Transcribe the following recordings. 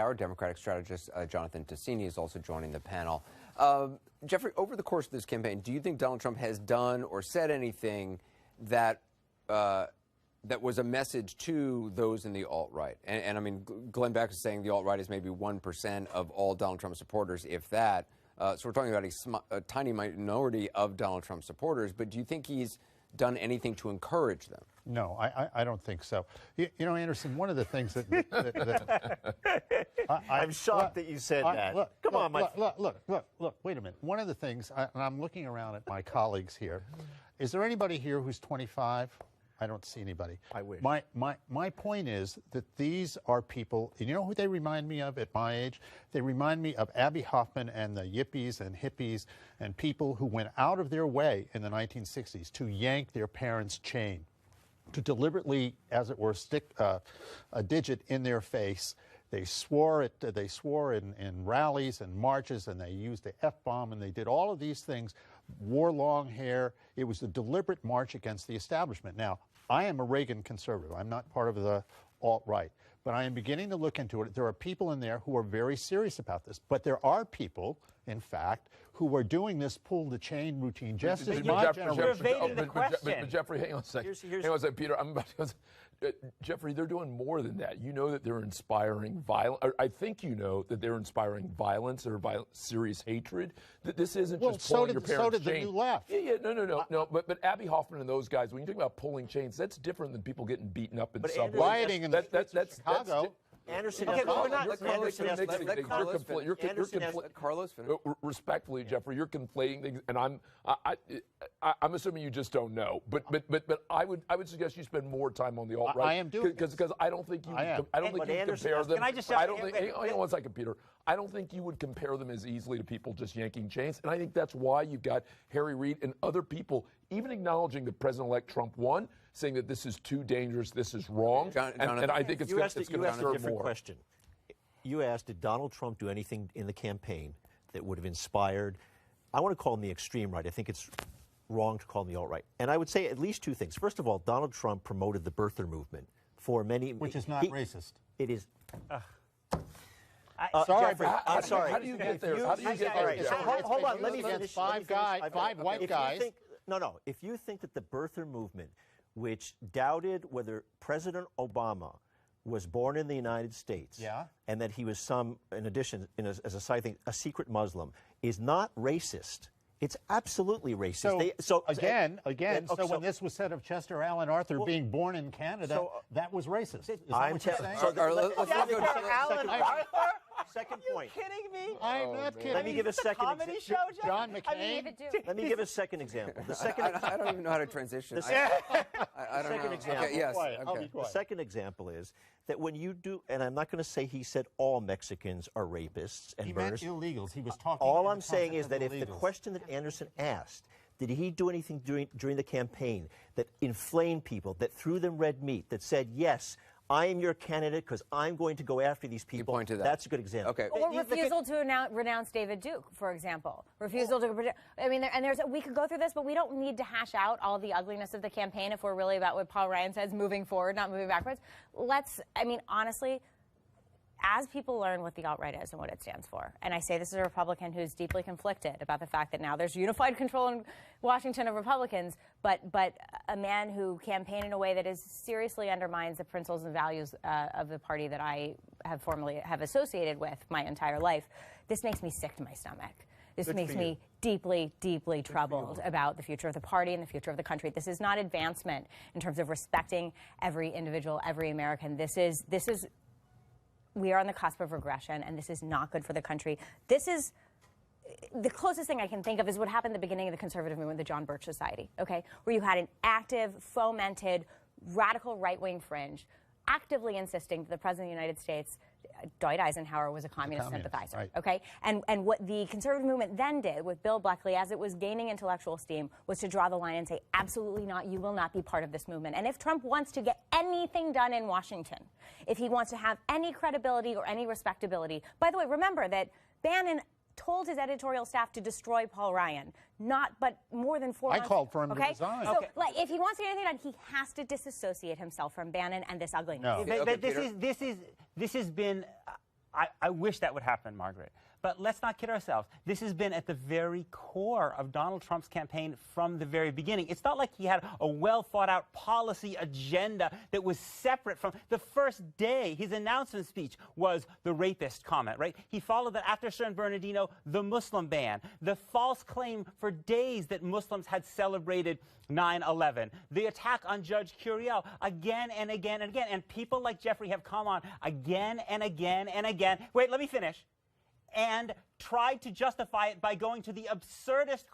Our Democratic strategist, Jonathan Tassini, is also joining the panel. Jeffrey, over the course of this campaign, do you think Donald Trump has done or said anything that that was a message to those in the alt-right? And I mean, Glenn Beck is saying the alt-right is maybe 1% of all Donald Trump supporters, if that. So we're talking about a tiny minority of Donald Trump supporters. But do you think he's done anything to encourage them? No, I don't think so. You know, Anderson, one of the things that I'm shocked that you said that. Come on, look, wait a minute. One of the things, and I'm looking around at my colleagues here. Is there anybody here who's 25? I don't see anybody. I wish. My point is that these are people, and you know who they remind me of at my age? They remind me of Abby Hoffman and the yippies and hippies and people who went out of their way in the 1960s to yank their parents' chain, to deliberately, as it were, stick a digit in their face. They swore it. They swore in rallies and marches, and they used the F-bomb, and they did all of these things. Wore long hair. It was a deliberate march against the establishment. Now, I am a Reagan conservative. I'm not part of the alt-right. But I am beginning to look into it. There are people in there who are very serious about this. But there are people, in fact, who are doing this pull-the-chain routine just as my generation. You're evading the question. But Jeffrey, hang on a second. Hang on a second, Peter. I'm about to... Jeffrey, they're doing more than that. You know that they're inspiring violence. I think you know that they're inspiring violence or serious hatred. That this isn't just pulling your parents' so did the chain. new left. Yeah, no. But Abby Hoffman and those guys, when you think about pulling chains, that's different than people getting beaten up in subways. Rioting in the streets of Chicago. Anderson, okay, well, we're not. Let Carlos finish. Respectfully, Jeffrey, you're conflating things, and I'm assuming you just don't know. But I would suggest you spend more time on the alt-right. I am doing because I don't think you. I don't think you compare them. Can I just say? I don't think. Hang on one second, Peter. I don't think you would compare them as easily to people just yanking chains, and I think that's why you've got Harry Reid and other people even acknowledging that President-elect Trump won, saying that this is too dangerous, this is wrong, and I think it's going to serve more. You asked a different question. You asked, did Donald Trump do anything in the campaign that would have inspired? I want to call him the extreme right. I think it's wrong to call him the alt-right. And I would say at least two things. First of all, Donald Trump promoted the birther movement for many... Which is not racist. It is... Sorry, Jeffrey, I'm sorry. How do you get there? How do you get there? So hold on. Let me finish. Five white guys. No. If you think that the birther movement, which doubted whether President Obama was born in the United States, and that he was in addition, as a side thing, a secret Muslim, is not racist. It's absolutely racist. So when this was said of Chester Alan Arthur being born in Canada, that was racist. Is that what you're saying? Alan Arthur? Second point. Are you kidding me? I'm not kidding. Let me give a second comedy show, Jeff? John McCain. Let me give a second example. The second. I don't even know how to transition. I don't know. Example. Okay, yes. Okay. The second example is that when you do, and I'm not going to say he said all Mexicans are rapists and burners. He meant illegals. He was talking. All I'm saying is that if the question that Anderson asked, did he do anything during the campaign that inflamed people, that threw them red meat, that said, yes, I am your candidate because I'm going to go after these people. You point to that. That's a good example. Okay. Or refusal to renounce David Duke, for example. Refusal to. I mean, we could go through this, but we don't need to hash out all the ugliness of the campaign if we're really about what Paul Ryan says, moving forward, not moving backwards. Honestly, as people learn what the alt-right is and what it stands for, and I say this is a Republican who's deeply conflicted about the fact that now there's unified control in Washington of Republicans, but a man who campaigned in a way that seriously undermines the principles and values of the party that I have associated with my entire life. This makes me sick to my stomach. This makes me deeply, deeply troubled about the future of the party and the future of the country. This is not advancement in terms of respecting every individual, every American. We are on the cusp of regression, and this is not good for the country. This is the closest thing I can think of is what happened at the beginning of the conservative movement, the John Birch Society, okay, where you had an active, fomented, radical right-wing fringe actively insisting that the President of the United States, Dwight Eisenhower, was a communist sympathizer, right. okay? And what the conservative movement then did with Bill Buckley, as it was gaining intellectual steam, was to draw the line and say, absolutely not, you will not be part of this movement. And if Trump wants to get anything done in Washington, if he wants to have any credibility or any respectability, by the way, remember that Bannon told his editorial staff to destroy Paul Ryan, but more than 4 months. I called for him to resign. So, if he wants to get anything done, he has to disassociate himself from Bannon and this ugliness. No. But this has been I wish that would happen, Margaret. But let's not kid ourselves. This has been at the very core of Donald Trump's campaign from the very beginning. It's not like he had a well-thought-out policy agenda that was separate from the first day. His announcement speech was the rapist comment, right? He followed that after San Bernardino, the Muslim ban, the false claim for days that Muslims had celebrated 9/11, the attack on Judge Curiel again and again and again. And people like Jeffrey have come on again and again and again. Wait, let me finish. And tried to justify it by going to the absurdist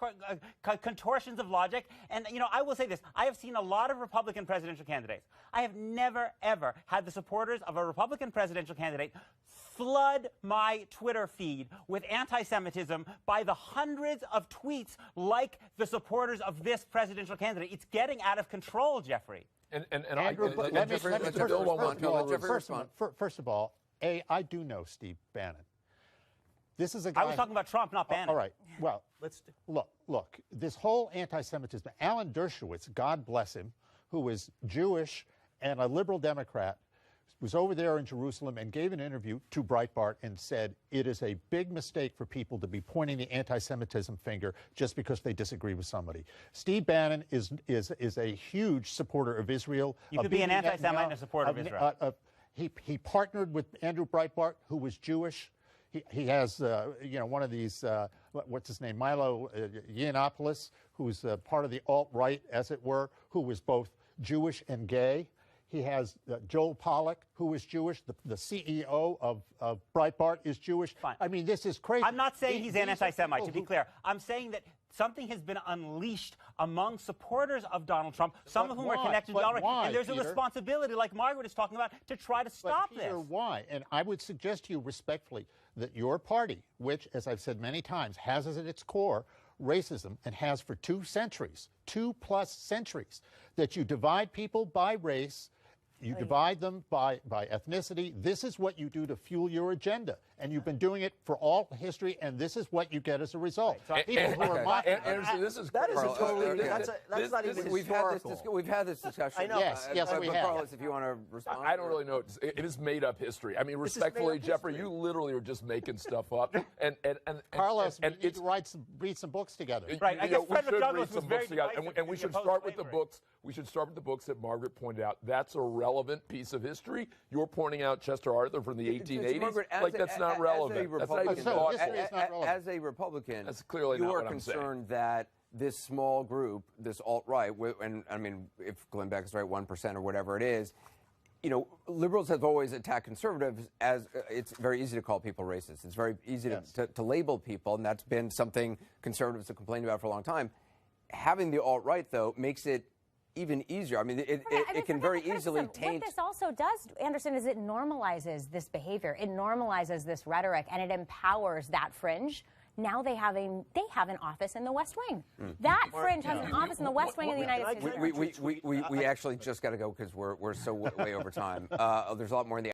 contortions of logic. And, you know, I will say this. I have seen a lot of Republican presidential candidates. I have never, ever had the supporters of a Republican presidential candidate flood my Twitter feed with anti-Semitism by the hundreds of tweets like the supporters of this presidential candidate. It's getting out of control, Jeffrey. First of all, I do know Steve Bannon. This is a guy. I was talking about Trump, not Bannon. All right. Well, look. This whole anti-Semitism. Alan Dershowitz, God bless him, who is Jewish and a liberal Democrat, was over there in Jerusalem and gave an interview to Breitbart and said it is a big mistake for people to be pointing the anti-Semitism finger just because they disagree with somebody. Steve Bannon is a huge supporter of Israel. You could be an anti-Semite and a supporter of Israel. He partnered with Andrew Breitbart, who was Jewish. He has, one of these, what's his name, Milo Yiannopoulos, who's part of the alt-right, as it were, who was both Jewish and gay. He has Joel Pollack, who is Jewish. The CEO of Breitbart is Jewish. Fine. I mean, this is crazy. I'm not saying he's an anti-Semite, to be clear. I'm saying that something has been unleashed among supporters of Donald Trump, some of whom are connected to Donald Trump. And there's a responsibility, like Margaret is talking about, to try to stop this. Why? And I would suggest to you respectfully that your party, which, as I've said many times, has as at its core racism and has for 2 centuries, 2+ centuries, that you divide people by race, you divide them by ethnicity. This is what you do to fuel your agenda. And you've been doing it for all history, and this is what you get as a result. People who are mocking Anderson, this is that is a totally that's not even historical. We've had this discussion. I know. Yes, we have. Carlos, if you want to respond. I don't really know. It is made up history. I mean, respectfully, Jeffrey, you literally are just making stuff up. And Carlos, we need to read some books together. Right. I guess Frederick read Douglass was some very books together. divisive And we should start with the books. We should start with the books that Margaret pointed out. That's a relevant piece of history. You're pointing out Chester Arthur from the 1880s. Margaret, that's not relevant. As a Republican, that's clearly you not are what I'm saying. concerned that this small group, this alt-right, and I mean, if Glenn Beck is right, 1% or whatever it is, you know, liberals have always attacked conservatives as it's very easy to call people racist. It's very easy to label people, and that's been something conservatives have complained about for a long time. Having the alt-right, though, makes it even easier. I mean, it can very easily taint. What this also does, Anderson, is it normalizes this behavior. It normalizes this rhetoric, and it empowers that fringe. Now they have an office in the West Wing. That fringe has an office in the West Wing of the United States. We actually just got to go because we're so way over time. There's a lot more in the